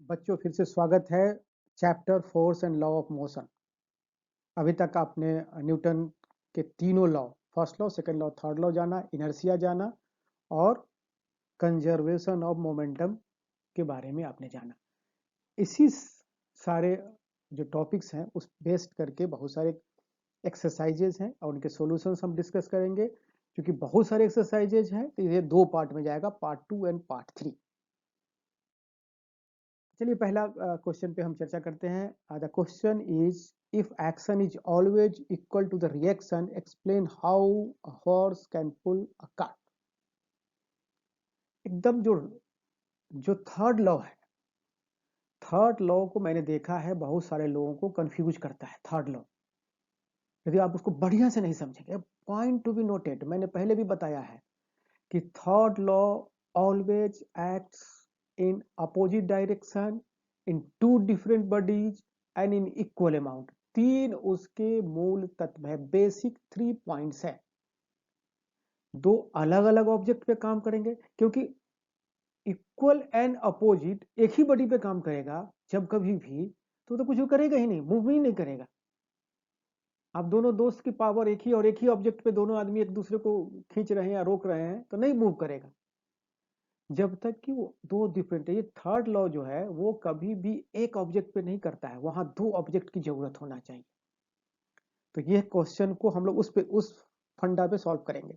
बच्चों फिर से स्वागत है chapter force and law of motion. अभी तक आपने न्यूटन के तीनों law, first law, second law, third law जाना, इनर्शिया जाना और कंजर्वेशन ऑफ मोमेंटम के बारे में आपने जाना। इसी सारे जो टॉपिक्स हैं उस बेस्ड करके बहुत सारे एक्सरसाइजेज हैं और उनके सॉल्यूशंस हम डिस्कस करेंगे। क्योंकि बहुत सारे एक्सरसाइजेज हैं तो ये दो पार्ट में जाएगा, पार्ट 2 एंड पार्ट 3। चलिए पहला क्वेश्चन पे हम चर्चा करते हैं। The question is, if action is always equal to the reaction, explain how a horse can pull a cart. एकदम जो जो थर्ड लॉ है, थर्ड लॉ को मैंने देखा है बहुत सारे लोगों को कंफ्यूज करता है थर्ड लॉ। यदि आप उसको बढ़िया से नहीं समझेंगे, पॉइंट टू बी नोटेड, मैंने पहले भी बताया है कि third law always acts in opposite direction in two different bodies and in equal amount. तीन उसके मूल तत्व है, बेसिक 3 पॉइंट्स है। दो अलग अलग ऑब्जेक्ट पे काम करेंगे, क्योंकि इक्वल एंड अपोजिट एक ही बॉडी पे काम करेगा जब कभी भी, तो कुछ करेगा ही नहीं, मूव ही नहीं करेगा। आप दोनों दोस्त की पावर एक ही और एक ही ऑब्जेक्ट पे दोनों आदमी एक दूसरे को खींच रहे हैं या रोक रहे हैं तो नहीं मूव करेगा जब तक कि वो दो डिफरेंट है। ये थर्ड लॉ जो है वो कभी भी एक ऑब्जेक्ट पे नहीं करता है, वहां दो ऑब्जेक्ट की जरूरत होना चाहिए। तो ये क्वेश्चन को हम लोग उस फंडा पे सॉल्व करेंगे।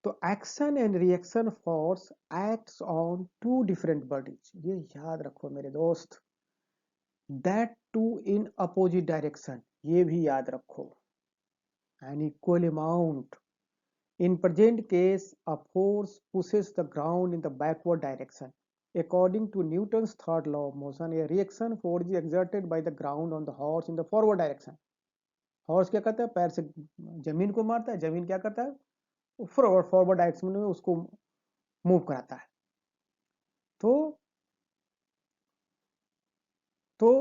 तो action and reaction force acts on two different bodies, ये याद रखो मेरे दोस्त। That too in opposite direction, ये भी याद रखो। And equal amount. In present case, a force pushes the ground in the backward direction. According to Newton's third law of motion, a reaction force is exerted by the ground on the horse in the forward direction. Horse क्या करता है, पैर से जमीन को मारता है, जमीन क्या करता है, फॉरवर्ड डायरेक्शन में उसको मूव कराता है। तो तो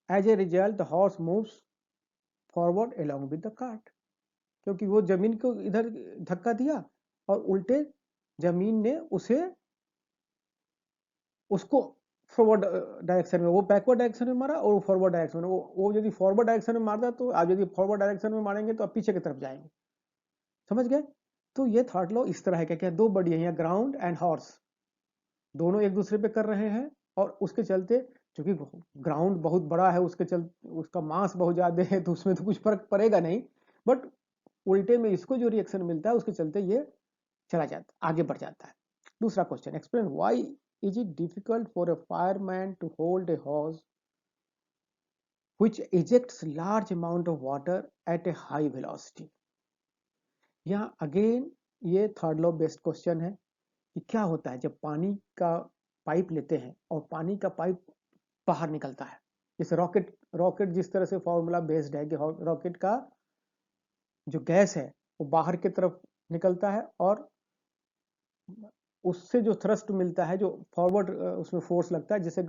as a result the horse moves forward along with the cart, क्योंकि वो जमीन को इधर धक्का दिया और उल्टे जमीन ने उसको फॉरवर्ड डायरेक्शन में, वो बैकवर्ड डायरेक्शन में मारा और फॉरवर्ड डायरेक्शन में, वो यदि फॉरवर्ड डायरेक्शन में मारता तो आप यदि फॉरवर्ड डायरेक्शन में मारेंगे तो आप पीछे की तरफ जाएंगे। समझ गए? तो ये थर्ड लॉ इस तरह है, क्या दो बॉडी है, ग्राउंड एंड हॉर्स, दोनों एक दूसरे पे कर रहे हैं और उसके चलते, क्योंकि ग्राउंड बहुत बड़ा है, उसके चल उसका मास बहुत ज्यादा है तो उसमें तो कुछ फर्क पड़ेगा नहीं, बट उल्टे में इसको जो रिएक्शन मिलता है उसके चलते ये चला जाता, आगे बढ़ जाता है। दूसरा question, explain why is it difficult for a fireman to hold a horse which ejects large amount of water at a high velocity। यहाँ अगेन ये थर्ड लॉ बेस्ड क्वेश्चन है कि क्या होता है जब पानी का पाइप लेते हैं और पानी का पाइप बाहर निकलता है। जैसे रॉकेट रॉकेट जिस तरह से फॉर्मूला बेस्ड है कि रॉकेट का जो गैस है वो बाहर की तरफ निकलता है और उससे जो थ्रस्ट मिलता है, जो फॉरवर्ड उसमें फोर्स लगता है, जिससे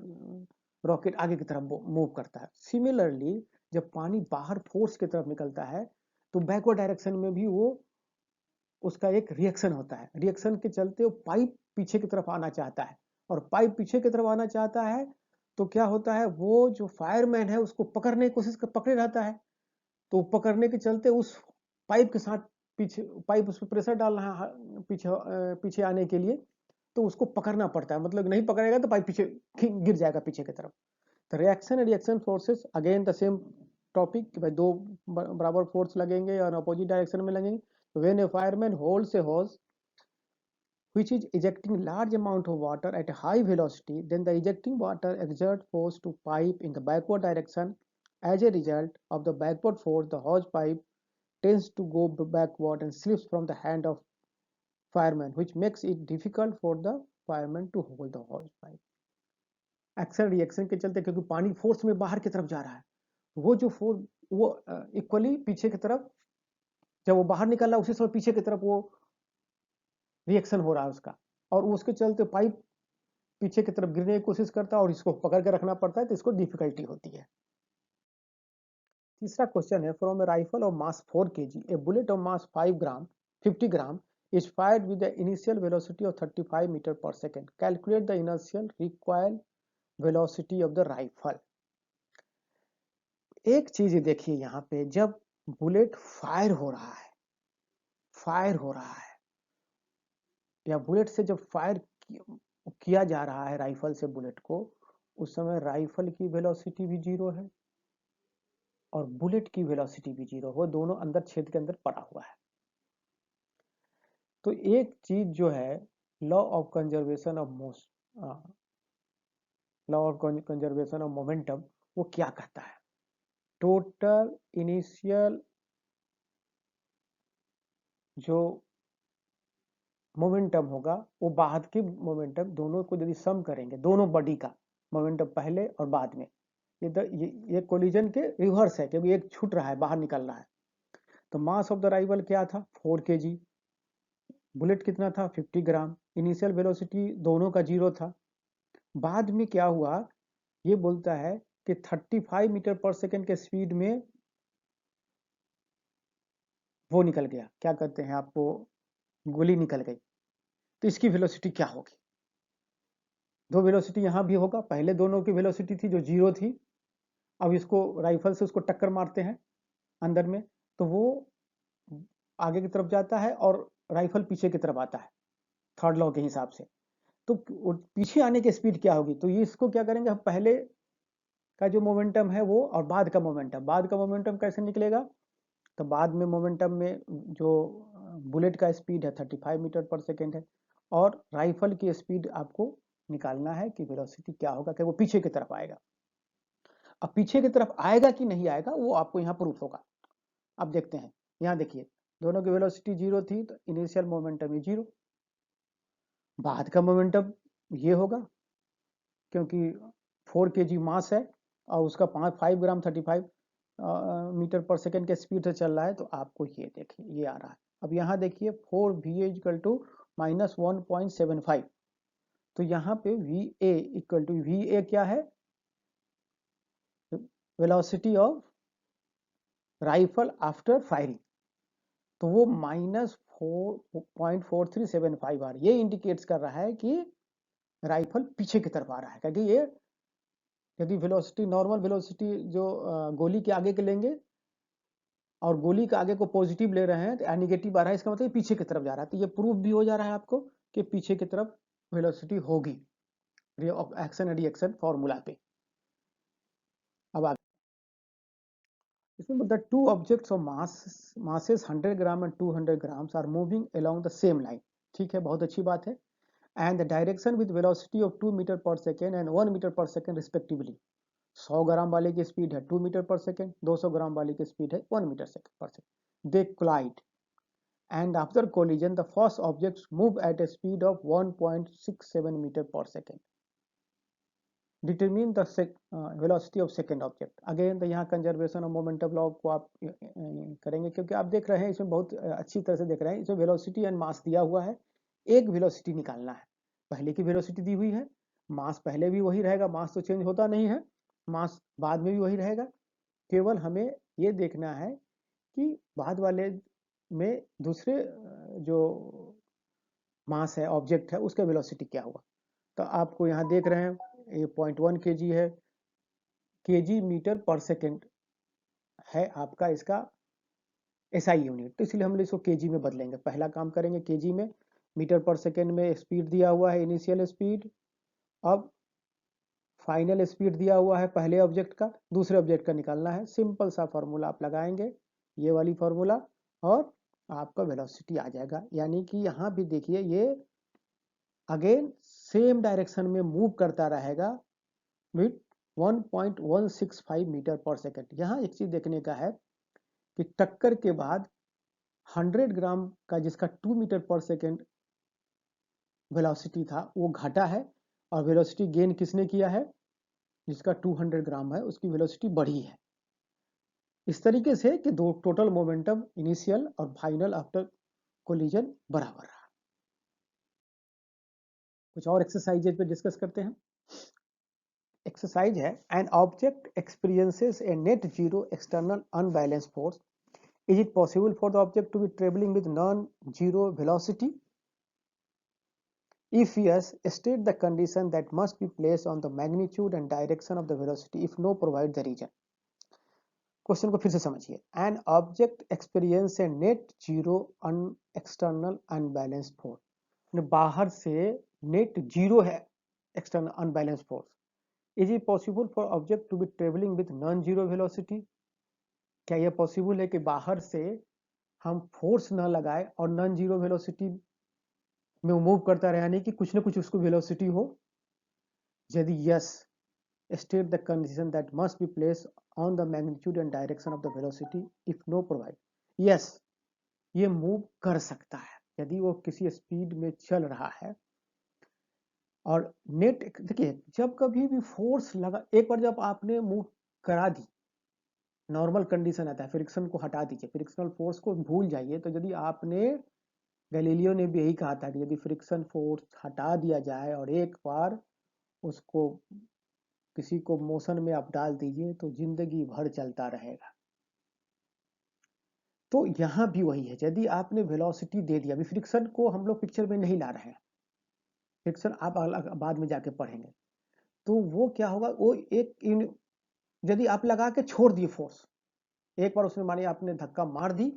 रॉकेट आगे की तरफ मूव करता है। सिमिलरली जब पानी बाहर फोर्स की तरफ निकलता है तो बैकवर्ड डायरेक्शन में भी वो उसका एक रिएक्शन होता है। रिएक्शन के चलते वो पाइप पीछे की तरफ आना चाहता है, और पाइप पीछे की तरफ आना चाहता है तो क्या होता है, वो जो फायरमैन है उसको पकड़ने की कोशिश पकड़े रहता है। तो पकड़ने के चलते उस पाइप के साथ पीछे, पाइप उस पर प्रेशर डाल रहा है पीछे आने के लिए, तो उसको पकड़ना पड़ता है। मतलब नहीं पकड़ेगा तो पाइप पीछे गिर जाएगा पीछे की तरफ। तो reaction and reaction forces again the same topic कि भाई दो बराबर फोर्स लगेंगे और अपोजिट डायरेक्शन में लगेंगे। When A fireman holds A hose which is ejecting large amount of water at a high velocity, then the ejecting water exert force to pipe in the backward direction. As a result of the backward force, the hose pipe tends to go backward and slips from the hand of fireman, which makes it difficult for the fireman to hold the hose pipe। Action reaction के चलते, क्योंकि पानी force में बाहर की तरफ जा रहा है, वो जो फोर्स वो इक्वली पीछे की तरफ, जब वो बाहर निकल रहा है उसी समय पीछे की तरफ वो रिएक्शन हो रहा है उसका, और उसके चलते पाइप पीछे की तरफ गिरने की कोशिश करता है और इसको पकड़ के रखना पड़ता है, तो इसको डिफिकल्टी होती है। तीसरा क्वेश्चन है, from A rifle of mass 4 kg A bullet of mass 5 gram 50 gram is fired with the initial velocity of 35 meter per second. Calculate the initial recoil velocity of the rifle. एक चीज देखिए यहाँ पे, जब bullet fire हो रहा है या बुलेट से जब फायर किया जा रहा है राइफल से बुलेट को, उस समय राइफल की वेलोसिटी भी जीरो है और बुलेट की वेलोसिटी भी जीरो, वो दोनों अंदर छेद के अंदर पड़ा हुआ है। तो एक चीज जो है law of conservation of momentum, वो क्या कहता है? टोटल इनिशियल जो मोमेंटम होगा वो बाद की मोमेंटम, दोनों को यदि सम करेंगे, दोनों बॉडी का मोमेंटम पहले और बाद में, ये कोलिजन के रिवर्स है क्योंकि एक छूट रहा है, बाहर निकल रहा है। तो मास ऑफ द राइवल क्या था? 4 kg। बुलेट कितना था? 50 ग्राम। इनिशियल वेलोसिटी दोनों का जीरो था। बाद में क्या हुआ, ये बोलता है कि 35 मीटर पर सेकेंड के स्पीड में वो निकल गया, क्या कहते हैं आपको, गोली निकल गई। तो इसकी वेलोसिटी क्या होगी? दो वेलोसिटी यहां भी होगा, पहले दोनों की वेलोसिटी थी जो जीरो थी, अब इसको राइफल से उसको टक्कर मारते हैं अंदर में, तो वो आगे की तरफ जाता है और राइफल पीछे की तरफ आता है थर्ड लॉ के हिसाब से। तो पीछे आने की स्पीड क्या होगी? तो ये इसको क्या करेंगे, हम पहले का जो मोमेंटम है वो और बाद का मोमेंटम कैसे निकलेगा? तो बाद में मोमेंटम में जो बुलेट का स्पीड है 35 मीटर पर सेकेंड है और राइफल की स्पीड आपको निकालना है कि वेलोसिटी क्या होगा, कि वो पीछे की तरफ आएगा। अब पीछे की तरफ आएगा कि नहीं आएगा वो आपको यहाँ प्रूफ होगा। अब देखते हैं, यहाँ देखिए दोनों की वेलोसिटी जीरो थी तो इनिशियल मोमेंटम ही जीरो, बाद का मोमेंटम ये होगा क्योंकि 4 kg मास है और उसका 5 ग्राम 35 मीटर पर सेकेंड के स्पीड से चल रहा है, तो आपको ये देखिए ये आ रहा है। अब यहाँ देखिए 4 VA इक्वल टू -1.75, तो यहाँ पे VA इक्वल टू, VA क्या है? Velocity of rifle after firing, तो वो -4.4375 आ रहा है। ये इंडिकेट्स कर रहा है कि राइफल पीछे की तरफ आ रहा है, क्योंकि ये यदि वेलोसिटी, नॉर्मल वेलोसिटी जो गोली के आगे के लेंगे और गोली के आगे को पॉजिटिव ले रहे हैं तो नेगेटिव आ रहा है, इसका मतलब पीछे की तरफ जा रहा है। तो ये प्रूफ भी हो जा रहा है आपको कि पीछे की तरफ वेलोसिटी होगी एक्शन एंड रिएक्शन फॉर्मूला पे। अब आगे इसमें the two objects of masses 100 gram and 200 grams are moving along the same line. ठीक है, बहुत अच्छी बात है। And the direction with velocity of 2 metre per second and 1 metre per second respectively. 100 gram वाले की स्पीड है 2 मीटर पर सेकेंड, 200 ग्राम वाले की स्पीड है 1 metre per second. They collide and after collision the first objects move at a speed of 1.67 meter per second. Determine the velocity of second object. Again तो यहाँ conservation of momentum law को आप करेंगे, क्योंकि आप देख रहे हैं इसमें बहुत अच्छी तरह से देख रहे हैं, इसमें वेलोसिटी एंड मास दिया हुआ है, एक वेलोसिटी निकालना है। पहले की वेलोसिटी दी हुई है, मास पहले भी वही रहेगा, मास तो चेंज होता नहीं है, मास बाद में भी वही रहेगा। केवल हमें ये देखना है कि बाद वाले में दूसरे जो मास है, ऑब्जेक्ट है, उसका वेलोसिटी क्या हुआ। तो आपको यहाँ देख रहे हैं ये 0.1 kg है, kg मीटर पर सेकेंड है आपका इसका SI यूनिट, तो इसलिए हम इसको kg में बदलेंगे। पहला काम करेंगे kg में, मीटर पर सेकेंड में स्पीड दिया हुआ है इनिशियल स्पीड, अब फाइनल स्पीड दिया हुआ है पहले ऑब्जेक्ट का, दूसरे ऑब्जेक्ट का निकालना है। सिंपल सा फॉर्मूला आप लगाएंगे, ये वाली फॉर्मूला, और आपका वेलोसिटी आ जाएगा। यानी कि यहाँ भी देखिए ये अगेन सेम डायरेक्शन में मूव करता रहेगा विथ 1.165 मीटर पर सेकेंड। यहाँ एक चीज देखने का है कि टक्कर के बाद 100 ग्राम का जिसका 2 मीटर पर सेकेंड वेलोसिटी था वो घटा है, और वेलोसिटी गेन किसने किया है? जिसका 200 ग्राम है उसकी वेलोसिटी बढ़ी है। इस तरीके से कि दो टोटल मोमेंटम इनिशियल और फाइनल आफ्टर कोलिजन बराबर रहा। कुछ और एक्सरसाइजेज पे डिस्कस करते हैं। एक्सरसाइज है, an object experiences A net zero external unbalance force Is it possible for the object to be traveling with non-zero velocity? If yes, state the condition that must be placed on the magnitude and direction of the velocity. If no, provide the reason. Question को फिर से समझिए. An object experience a net zero external unbalanced force. बाहर से net zero है external unbalanced force. Is it possible for object to be travelling with non zero velocity? क्या यह possible है कि बाहर से हम फोर्स न लगाए और नॉन जीरो वेलोसिटी में मूव करता रहे, यानी कि कुछ ना कुछ उसको वेलोसिटी हो? यदि yes, state the condition that must be placed on the magnitude and direction of the velocity. If no, provide. Yes, ये मूव कर सकता है यदि वो किसी स्पीड में चल रहा है. और नेट देखिए, जब कभी भी फोर्स लगा, एक बार जब आपने मूव करा दी, नॉर्मल कंडीशन आता है, फ्रिक्शन को हटा दीजिए, फ्रिक्शनल फोर्स को भूल जाइए. तो यदि आपने, गैलीलियो ने भी यही कहा था कि यदि फ्रिक्शन फोर्स हटा दिया जाए और एक बार उसको किसी को मोशन में आप डाल दीजिए तो जिंदगी भर चलता रहेगा. तो यहां भी वही है, यदि आपने वेलोसिटी दे दिया, अभी फ्रिक्शन को हम लोग पिक्चर में नहीं ला रहे हैं, फ्रिक्शन आप बाद में जाके पढ़ेंगे. तो वो क्या होगा, वो एक यदि आप लगा के छोड़ दिए फोर्स, एक बार उसने मानिए आपने धक्का मार दी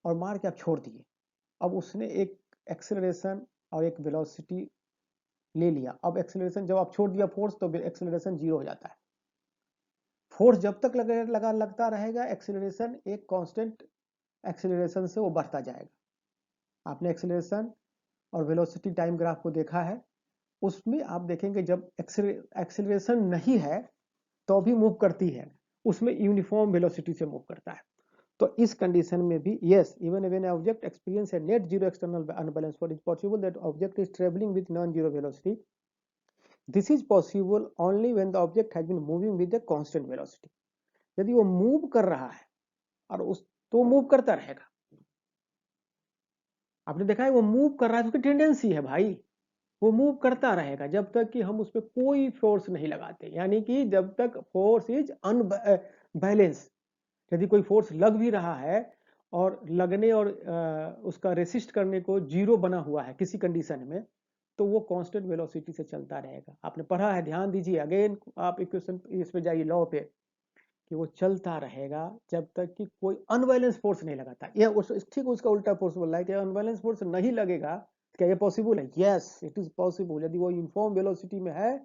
और मार के आप छोड़ दिए, अब उसने एक एक्सेलरेशन और एक वेलोसिटी ले लिया. अब एक्सेलरेशन जब आप छोड़ दिया फोर्स तो एक्सेलरेशन जीरो हो जाता है. फोर्स जब तक लगता रहेगा, एक्सेलरेशन एक कांस्टेंट एक्सेलरेशन से वो बढ़ता जाएगा. आपने एक्सेलरेशन और वेलोसिटी टाइम ग्राफ को देखा है, उसमें आप देखेंगे जब एक्सेलरेशन नहीं है तो भी मूव करती है, उसमें यूनिफॉर्म वेलोसिटी से मूव करता है. तो इस कंडीशन में भी yes, even when object experience a net zero external unbalance force, is possible that object is travelling with non zero velocity. This is possible only when the object has been moving with a constant velocity. यदि वो move कर रहा है और उस तो move करता रहेगा. आपने देखा है वो मूव कर रहा है, तो उसकी टेंडेंसी है भाई, वो मूव करता रहेगा जब तक कि हम उस पर कोई फोर्स नहीं लगाते, यानी कि जब तक फोर्स इज अनबैलेंस. यदि कोई फोर्स लग भी रहा है और लगने और उसका रेसिस्ट करने को जीरो बना हुआ है किसी कंडीशन में, तो वो कांस्टेंट वेलोसिटी से चलता रहेगा. आपने पढ़ा है, ध्यान दीजिए. अगेन आप इक्वेशन इस पे जाइए, लॉ पे, कि वो चलता रहेगा जब तक कि कोई अनबैलेंस फोर्स नहीं लगाता. यह ठीक उसका उल्टा फोर्स बोल रहा है कि अनबैलेंस फोर्स नहीं लगेगा. क्या ये पॉसिबल है? Yes, it is possible. यदि वो यूनिफॉर्म वेलोसिटी में है,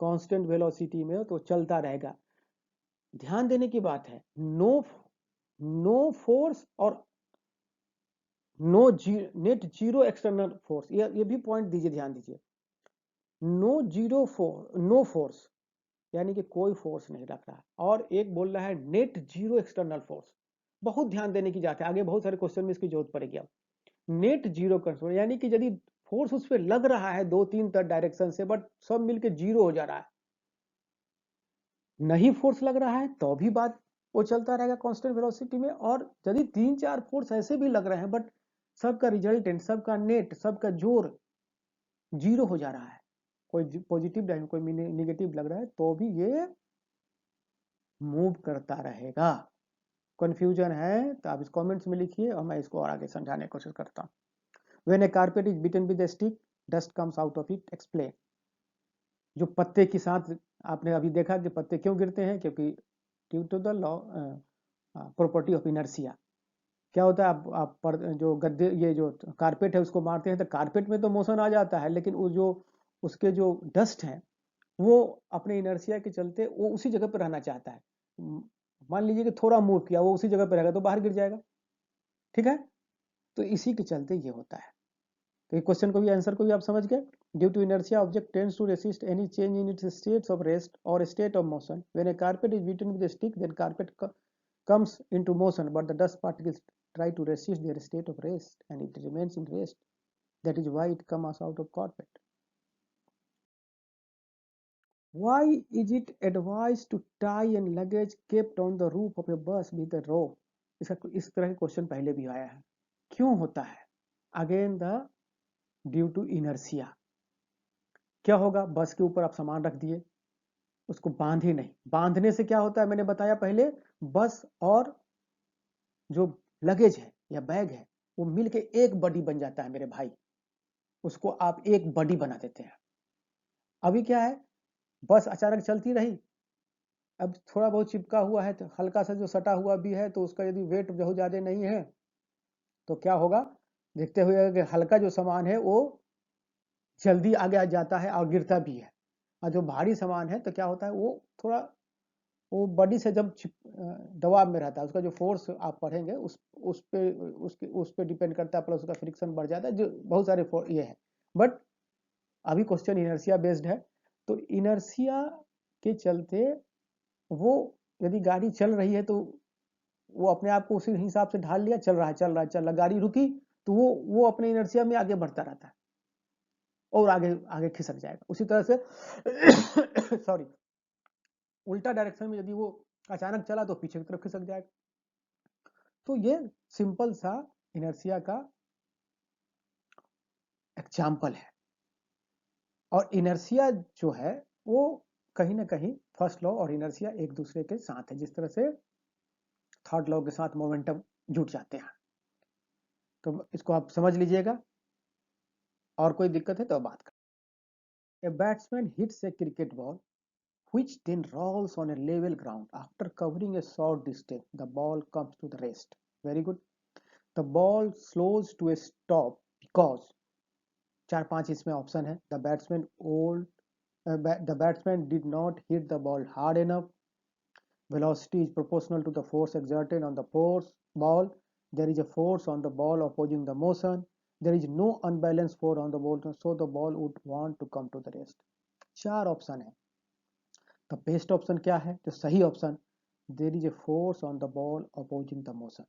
कांस्टेंट वेलोसिटी में, तो चलता रहेगा. ध्यान देने की बात है, नो फोर्स और नेट जीरो एक्सटर्नल फोर्स, ये भी पॉइंट दीजिए, ध्यान दीजिए. नो फोर्स यानी कि कोई फोर्स नहीं लग रहा, और एक बोल रहा है नेट जीरो एक्सटर्नल फोर्स. बहुत ध्यान देने की बात है, आगे बहुत सारे क्वेश्चन में इसकी जरूरत पड़ेगी. अब नेट जीरो कंट्रोल यानी कि यदि फोर्स उस पर लग रहा है दो तीन डायरेक्शन से, बट सब मिलके जीरो हो जा रहा है, नहीं फोर्स लग रहा है तो भी बात वो चलता रहेगा कांस्टेंट वेलोसिटी में. और यदि तीन चार फोर्स ऐसे भी लग रहे हैं बट सबका रिजल्टेंट, सबका नेट, सबका जोर जीरो हो जा रहा है, कोई पॉजिटिव कोई निगेटिव लग रहा है, तो भी ये मूव करता रहेगा. कंफ्यूजन है तो आप इस कमेंट्स में लिखिए और मैं इसको और आगे समझाने की कोशिश करता हूँ. When a carpet is beaten with A stick, dust comes out of it. Explain. जो पत्ते के साथ आपने अभी देखा कि पत्ते क्यों गिरते हैं, क्योंकि due to the law property of inertia. क्या होता है, आप जो गद्दे, ये जो कारपेट है उसको मारते हैं तो कारपेट में तो मोशन आ जाता है, लेकिन वो जो उसके जो डस्ट है वो अपने इनर्शिया के चलते वो उसी जगह पर रहना चाहता है. मान लीजिए कि थोड़ा मूव किया, वो उसी जगह पर रहेगा तो बाहर गिर जाएगा. ठीक है, तो इसी के चलते ये होता है. तो ये क्वेश्चन को भी, आंसर को भी आप समझ गए. Due to inertia object tends to resist any change in its states of rest और state of motion. When a carpet is beaten with a stick, then carpet comes into motion, but the dust particles try to resist their state of rest and it remains in rest. That is why it comes out of carpet. Why is it advised to tie and luggage kept on the roof of a bus with a rope? इसका इस तरह के question पहले भी आया है. क्यों होता है? Again the due to inertia. क्या होगा, बस के ऊपर आप सामान रख दिए, उसको बांधे नहीं. बांधने से क्या होता है, मैंने बताया पहले, बस और जो लगेज है या बैग है वो मिलके एक बॉडी बन जाता है मेरे भाई, उसको आप एक बॉडी बना देते हैं। अभी क्या है, बस अचानक चलती रही, अब थोड़ा बहुत चिपका हुआ है तो हल्का सा जो सटा हुआ भी है तो उसका यदि वेट बहुत ज़्यादा नहीं है तो क्या होगा, देखते हुए कि हल्का जो सामान है वो जल्दी आगे आ जाता है और गिरता भी है, और जो भारी सामान है तो क्या होता है वो थोड़ा, वो बॉडी से जब दबाव में रहता है, उसका जो फोर्स आप पढ़ेंगे उस पे डिपेंड करता है, प्लस उसका फ्रिक्शन बढ़ जाता है, जो बहुत सारे ये है। बट अभी क्वेश्चन इनर्शिया बेस्ड है, तो इनर्शिया के चलते वो, यदि गाड़ी चल रही है तो वो अपने आप को उसी हिसाब से ढाल लिया, चल रहा है चल रहा है चल रहा है, गाड़ी रुकी तो वो अपने इनर्शिया में आगे बढ़ता रहता है और आगे आगे खिसक जाएगा। उसी तरह से सॉरी, उल्टा डायरेक्शन में यदि वो अचानक चला तो पीछे की तरफ खिसक जाएगा। तो ये सिंपल सा इनर्शिया का एग्जाम्पल है। और इनर्शिया जो है वो कहीं ना कहीं फर्स्ट लॉ और इनर्शिया एक दूसरे के साथ है, जिस तरह से थर्ड लॉ के साथ मोमेंटम जुट जाते हैं। तो इसको आप समझ लीजिएगा, और कोई दिक्कत है तो बात कर। A batsman hits A cricket ball which then rolls on a level ground. After covering a short distance, the ball comes to the rest. Very good. The ball slows to a stop because 4-5 इसमें option है। The batsman did not hit the ball hard enough. Velocity is proportional to the force exerted on the ball. There is a force on the ball opposing the motion. There is no unbalanced force on the ball, so the ball would want to come to the rest. 4 option है। तो best option क्या है, तो सही option, there is a force on the ball opposing the motion.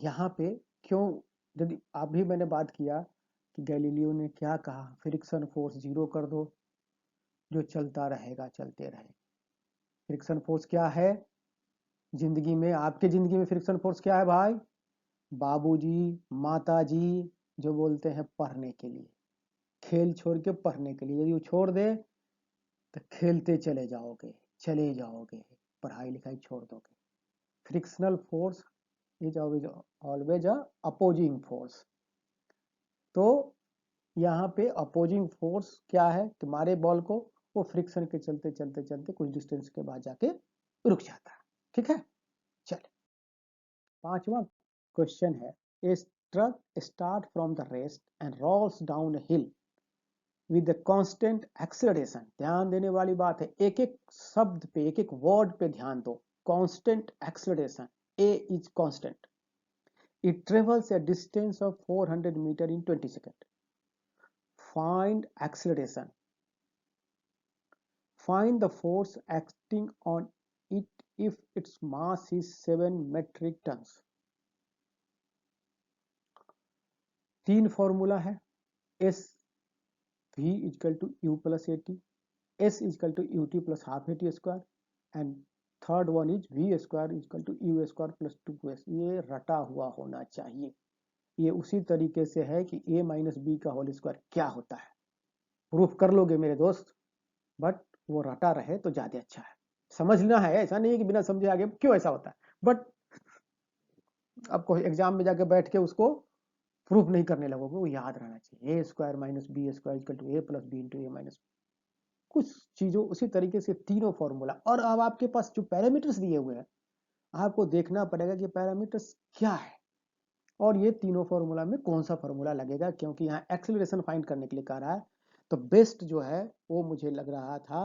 यहाँ पे क्यों, यदि अभी मैंने बात किया कि गैलीलियो ने क्या कहा, फ्रिक्शन फोर्स जीरो कर दो, जो चलता रहेगा चलते रहे। फ्रिक्शन फोर्स क्या है जिंदगी में, आपके जिंदगी में फ्रिक्शन फोर्स क्या है भाई, बाबूजी माताजी जो बोलते हैं पढ़ने के लिए, खेल छोड़ के पढ़ने के लिए, यदि वो छोड़ दे तो खेलते चले जाओगे, पढ़ाई लिखाई छोड़ दोगे। Frictional force is always a opposing force. तो यहाँ पे अपोजिंग फोर्स क्या है, तुम्हारे बॉल को वो फ्रिक्शन के चलते चलते चलते कुछ डिस्टेंस के बाद जाके रुक जाता है। ठीक है, चल 5वां क्वेश्चन है, a truck start from the rest and rolls down a hill with the constant acceleration. ध्यान देने वाली बात है, एक एक शब्द पे एक एक वर्ड पे ध्यान दो। Constant acceleration, A is constant, it travels a distance of 400 meters in 20 seconds. Find acceleration. Find the force acting on it if its mass is 7 metric tons. 3 formula है, S V equal to U plus AT, S equal to UT plus half AT square, and third one is V square equal to U square plus 2S। ये रटा हुआ होना चाहिए। ये उसी तरीके से है कि A माइनस बी का होल स्क्वायर क्या होता है, प्रूफ कर लोगे मेरे दोस्त, बट वो रटा रहे तो ज्यादा अच्छा है। समझना है, ऐसा नहीं है कि बिना समझे आगे क्यों ऐसा होता है, बट आपको एग्जाम में जाके बैठ के उसको प्रूफ नहीं करने लगोगे, वो याद रहना चाहिए। A square minus B square equal to A plus B into A minus, कुछ चीजों उसी तरीके से तीनों फॉर्मूला। और अब आपके पास जो पैरामीटर्स दिए हुए हैं, आपको देखना पड़ेगा कि पैरामीटर्स क्या है और ये तीनों फॉर्मूला में कौन सा फॉर्मूला लगेगा, क्योंकि यहाँ एक्सेलरेशन फाइंड करने के लिए कह रहा है। तो बेस्ट जो है वो मुझे लग रहा था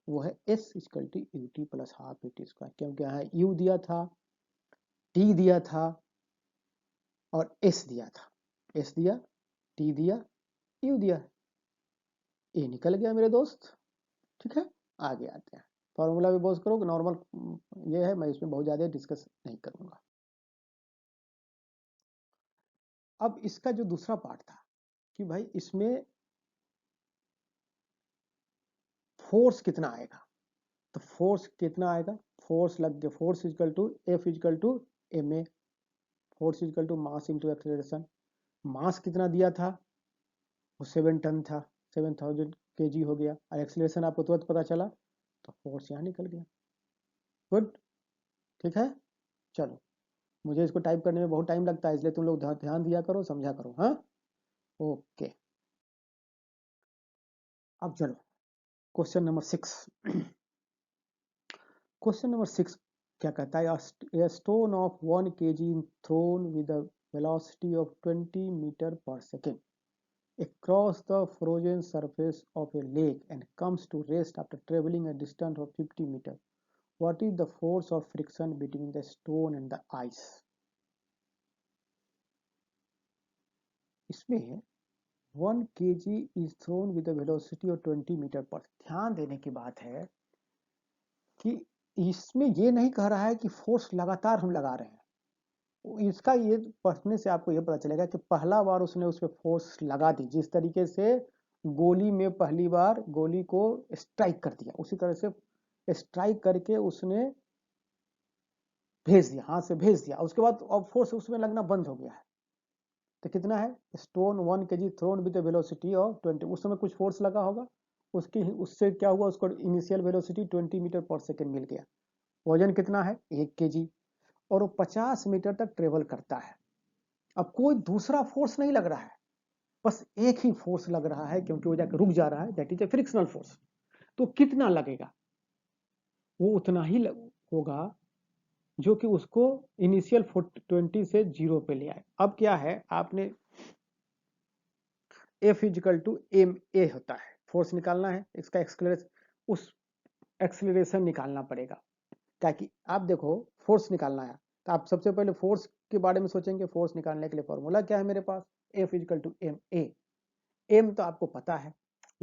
वो है S equal to U T plus half A T square, क्योंकि यहाँ यू दिया था, टी दिया था और एस दिया था, एस दिया, टी दिया, यू दिया, ए निकल गया मेरे दोस्त। ठीक है, आगे आते हैं। फॉर्मूला भी बहुत करो, नॉर्मल ये है, मैं इसमें बहुत ज़्यादा डिस्कस नहीं करूँगा। अब इसका जो दूसरा पार्ट था कि भाई इसमें फोर्स कितना आएगा, तो फोर्स कितना आएगा, फोर्स लग गया, force equal to F equal to M A, force equal to mass into acceleration. Mass कितना दिया था, वो 7 टन था, 7000 kg हो गया, और एक्सेलरेशन आपको तुरंत पता चला तो फोर्स यहाँ निकल गया। गुड, ठीक है, चलो मुझे इसको टाइप करने में बहुत टाइम लगता है, इसलिए तुम लोग ध्यान दिया करो, समझा करो। हाँ, ओके। अब चलो क्वेश्चन नंबर 6। क्वेश्चन नंबर 6 क्या कहता है? A stone of 1 kg thrown with a velocity of 20 meter per second across the frozen surface of a lake and comes to rest after traveling a distance of 50 meters. What is the force of friction between the stone and the ice? इसमें 1 kg is thrown with a velocity of 20 metre पर। ध्यान देने की बात है कि इसमें ये नहीं कह रहा है कि फोर्स लगातार हम लगा रहे हैं। इसका ये पढ़ने से आपको ये पता चलेगा कि पहला बार उसने उस पर फोर्स लगा दी, जिस तरीके से गोली में पहली बार गोली को स्ट्राइक कर दिया, उसी तरह से स्ट्राइक करके उसने भेज दिया, हाथ से भेज दिया। उसके बाद अब फोर्स उसमें लगना बंद हो गया है। तो कितना है? Stone 1 kg thrown with velocity of 20। उस समय कुछ फोर्स लगा होगा, उससे क्या हुआ, उसको initial velocity 20 metre per second मिल गया। वजन कितना है? 1 kg, और वो 50 मीटर तक ट्रेवल करता है। अब कोई दूसरा फोर्स नहीं लग रहा है, बस एक ही फोर्स लग रहा है, क्योंकि वो जाकर रुक जा रहा है, that is a frictional force. तो कितना लगेगा? वो उतना ही होगा जो कि उसको इनिशियल 20 से 0 पे ले आए। अब क्या है, आपने F is equal to M A होता है, फोर्स निकालना है, इसका एक्सेलरेशन, उस एक्सेलरेशन निकालना पड़ेगा। ताकि आप देखो फोर्स निकालना है तो आप सबसे पहले फोर्स के बारे में सोचेंगे। फोर्स निकालने के लिए फॉर्मूला क्या है मेरे पास? F is equal to M A. M तो आपको पता है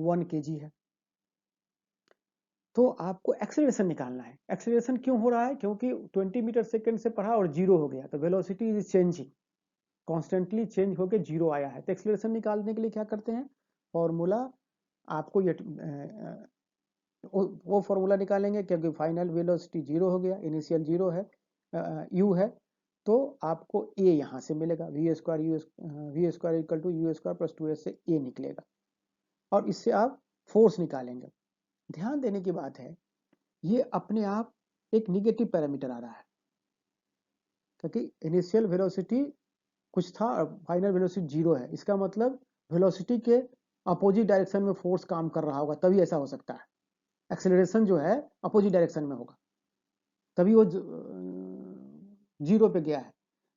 1 kg है, तो आपको एक्सेलरेशन निकालना है। एक्सेलरेशन क्यों हो रहा है? क्योंकि 20 मीटर सेकेंड से पढ़ा और 0 हो गया, तो velocity is changing, constantly change होकर 0 आया है। तो एक्सेलरेशन निकालने के लिए क्या करते हैं? फॉर्मूला आपको ये वो फॉर्मूला निकालेंगे, क्योंकि फाइनल वेलोसिटी 0 हो गया, इनिशियल 0 है, u है, तो आपको a यहाँ से मिलेगा, V square equal to U square plus 2s से a निकलेगा, और इससे आप फोर्स निकालेंगे। ध्यान देने की बात है, ये अपने आप एक निगेटिव पैरामीटर आ रहा है, क्योंकि इनिशियल वेलोसिटी कुछ था और फाइनल वेलोसिटी 0 है। इसका मतलब वेलोसिटी के अपोजिट डायरेक्शन में फोर्स काम कर रहा होगा, तभी ऐसा हो सकता है। एक्सेलरेशन जो है अपोजिट डायरेक्शन में होगा, तभी वो 0 पे गया है।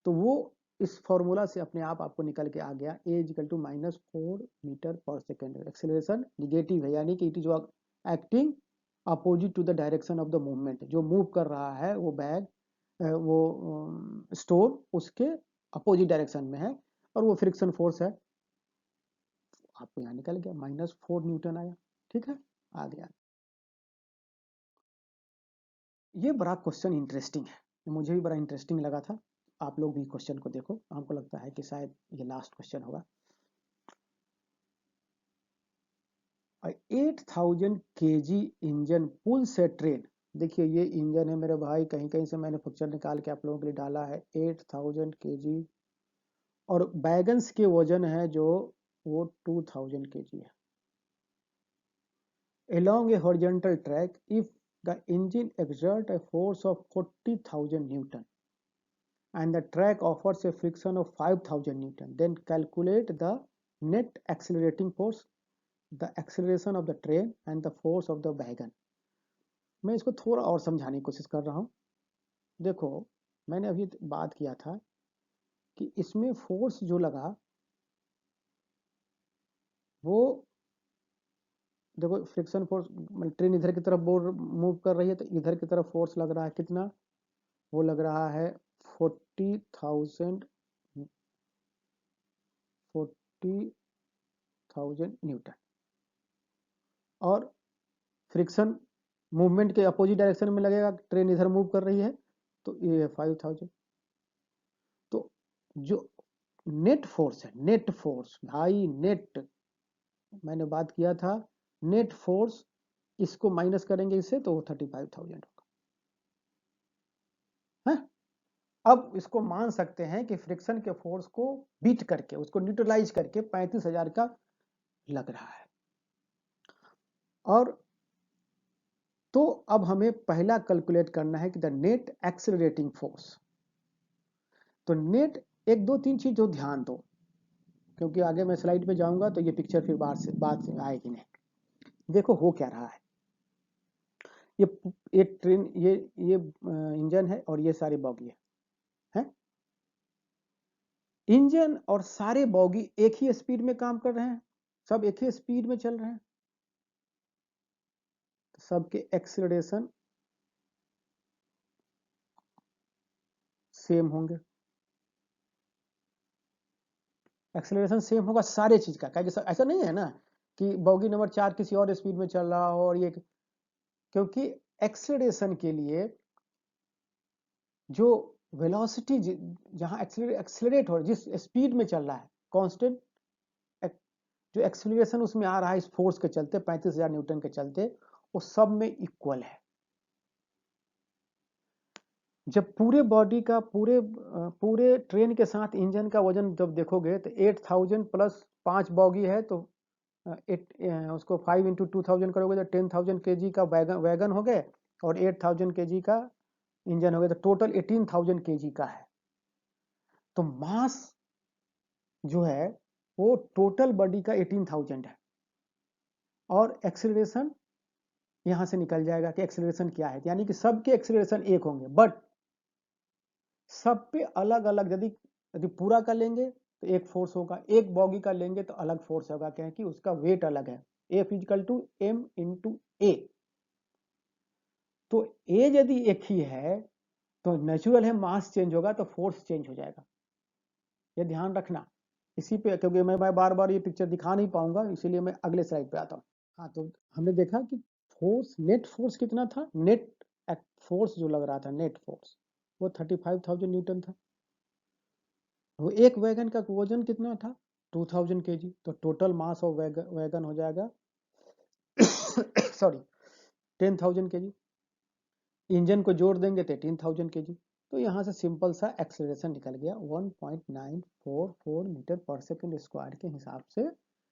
तो वो इस फॉर्मूला से अपने आप आपको निकल के आ गया, a is equal to -4 metre per second. Acceleration negative है, यानी कि it is acting opposite to the direction of the movement. जो मूव कर रहा है वो बैग, वो स्टोन उसके अपोजिट डायरेक्शन में है, और वो फ्रिक्शन फोर्स है। आपको यहाँ निकल गया -4 न्यूटन आया। ठीक है, आ गया। ये बड़ा क्वेश्चन इंटरेस्टिंग है, मुझे भी बड़ा इंटरेस्टिंग लगा था। आप लोग भी क्वेश्चन को देखो, हमको लगता है कि शायद ये लास्ट क्वेश्चन होगा। 8000 kg इंजन पुल से ट्रेन। देखिए ये इंजन है मेरे भाई, कहीं कहीं से मैंने पिक्चर निकाल के आप लोगों के लिए डाला है। 8000 kg, और बैगन्स के वजन है जो वो 2000 kg है। Along a horizontal track, if the engine exert a force of 40,000 Newton and the track offers a friction of 5,000 Newton, then calculate the net accelerating force, the acceleration of the train and the force of the wagon। मैं इसको थोड़ा और समझाने की कोशिश कर रहा हूँ। देखो, मैंने अभी बात किया था कि इसमें फोर्स जो लगा वो, देखो फ्रिक्शन फोर्स, ट्रेन इधर की तरफ मूव कर रही है, तो इधर की तरफ फोर्स लग रहा है कितना? वो लग रहा है 40,000 न्यूटन। और फ्रिक्शन मूवमेंट के अपोजिट डायरेक्शन में लगेगा, ट्रेन इधर मूव कर रही है, तो ये है 5000। तो जो नेट फोर्स है, नेट फोर्स भाई, नेट, मैंने बात किया था नेट फोर्स, इसको माइनस करेंगे इससे तो वो 35,000 होगा है। अब इसको मान सकते हैं कि फ्रिक्शन के फोर्स को बीट करके, उसको न्यूट्रलाइज करके 35,000 का लग रहा है। और तो अब हमें पहला कैलकुलेट करना है कि द नेट एक्सेलरेटिंग फोर्स। तो नेट 1 2 3 चीज जो ध्यान दो, क्योंकि आगे मैं स्लाइड पे जाऊंगा तो ये पिक्चर फिर बाद से आएगी नहीं। देखो हो क्या रहा है, ये ये ट्रेन ये इंजन है और ये सारी बॉगी है, इंजन और सारे बॉगी एक ही स्पीड में काम कर रहे हैं, सब एक ही स्पीड में चल रहे हैं, तो सबके एक्सीलरेशन सेम होंगे, एक्सेलरेशन सेम होगा सारे चीज का। ऐसा नहीं है ना कि बॉगी नंबर 4 किसी और स्पीड में चल रहा हो और ये, क्योंकि एक्सेलरेशन के लिए जो वेलोसिटी जहां एक्सेलरेट हो जिस स्पीड में चल रहा है कांस्टेंट, जो एक्सेलरेशन उसमें आ रहा है इस फोर्स के चलते 35,000 न्यूटन के चलते, वो सब में इक्वल है। जब पूरे बॉडी का पूरे ट्रेन के साथ इंजन का वजन जब देखोगे तो 8,000 प्लस 5 बॉगी है तो उसको 5 इंटू 2,000 करोगे तो 10,000 kg का वैगन हो गए और 8,000 kg का इंजन हो गया, तो टोटल 18,000 kg का है। तो मास जो है वो टोटल बॉडी का 18,000 है, और एक्सेलरेशन यहां से निकल जाएगा कि एक्सेलरेशन क्या है, यानी कि सबके एक्सेलरेशन एक होंगे, बट सब पे अलग अलग, यदि यदि पूरा का लेंगे तो एक फोर्स होगा, एक बॉगी का लेंगे तो अलग फोर्स होगा, क्या है कि उसका वेट अलग है, F is equal to M into A. तो ए यदि एक ही है तो नेचुरल है मास चेंज होगा तो फोर्स चेंज हो जाएगा, ये ध्यान रखना। इसी पे, क्योंकि मैं बार बार ये पिक्चर दिखा नहीं पाऊंगा, इसीलिए मैं अगले स्लाइड पे आता हूँ। हाँ, तो हमने देखा कि फोर्स, नेट फोर्स कितना था, नेट फोर्स जो लग रहा था, नेट फोर्स वो 35,000 न्यूटन था। वो एक वैगन का वजन कितना था, 2,000 kg, तो टोटल मास ऑफ वैगन हो जाएगा सॉरी 10,000 kg। इंजन को जोड़ देंगे तो 18,000 kg। तो यहाँ से सिंपल सा एक्सेलरेशन निकल गया 1.944 मीटर पर सेकंड स्क्वायर के हिसाब से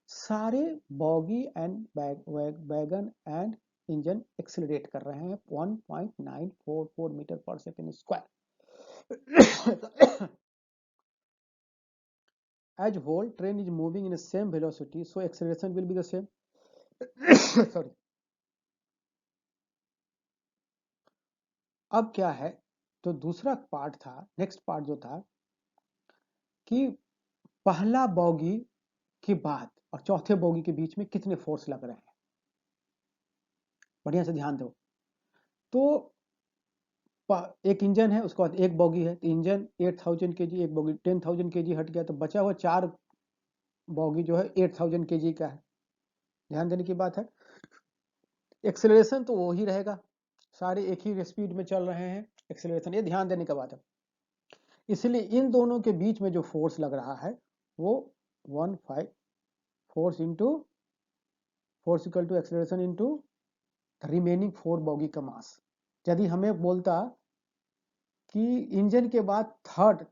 सारे boggy and wagon and engine accelerate कर रहे हैं 1.944 मीटर पर second square. As whole train is moving in the same velocity, so acceleration will be the same. Sorry. अब क्या है, तो दूसरा पार्ट था, नेक्स्ट पार्ट जो था कि पहला बॉगी के बाद और चौथे बॉगी के बीच में कितने फोर्स लग रहे हैं, बढ़िया से ध्यान दो। तो एक इंजन है, उसके बाद एक बॉगी है, तो इंजन 8,000 kg, एक बॉगी 10,000 kg हट गया, तो बचा हुआ 4 बॉगी जो है 8,000 kg का है। ध्यान देने की बात है, एक्सेलरेशन तो वो ही रहेगा, सारे एक ही स्पीड में चल रहे हैं, एक्सेलरेशन, ये ध्यान देने का बात है। इसलिए इन दोनों के बीच में जो फोर्स लग रहा है वो 15 force into force equal to acceleration into remaining 4 bogie का मास। यदि हमें बोलता कि इंजन के बाद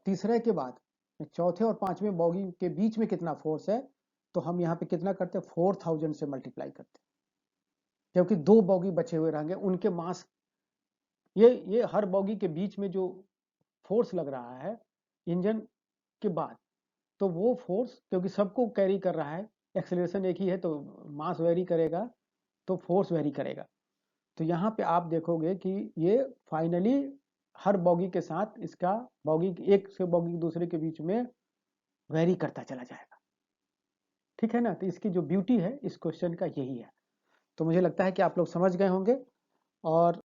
तीसरे के बाद चौथे और पांचवें बॉगी के बीच में कितना फोर्स है, तो हम यहाँ पे कितना करते, 4,000 से मल्टीप्लाई करते, क्योंकि 2 बॉगी बचे हुए रहेंगे, उनके मास, ये हर बॉगी के बीच में जो फोर्स लग रहा है इंजन के बाद, तो वो फोर्स क्योंकि सबको कैरी कर रहा है, एक्सेलरेशन एक ही है तो मास वेरी करेगा तो फोर्स वेरी करेगा। तो यहाँ पे आप देखोगे कि ये फाइनली हर बॉगी के साथ इसका बॉगी एक से बॉगी दूसरे के बीच में वेरी करता चला जाएगा, ठीक है ना। तो इसकी जो ब्यूटी है इस क्वेश्चन का यही है। तो मुझे लगता है कि आप लोग समझ गए होंगे, और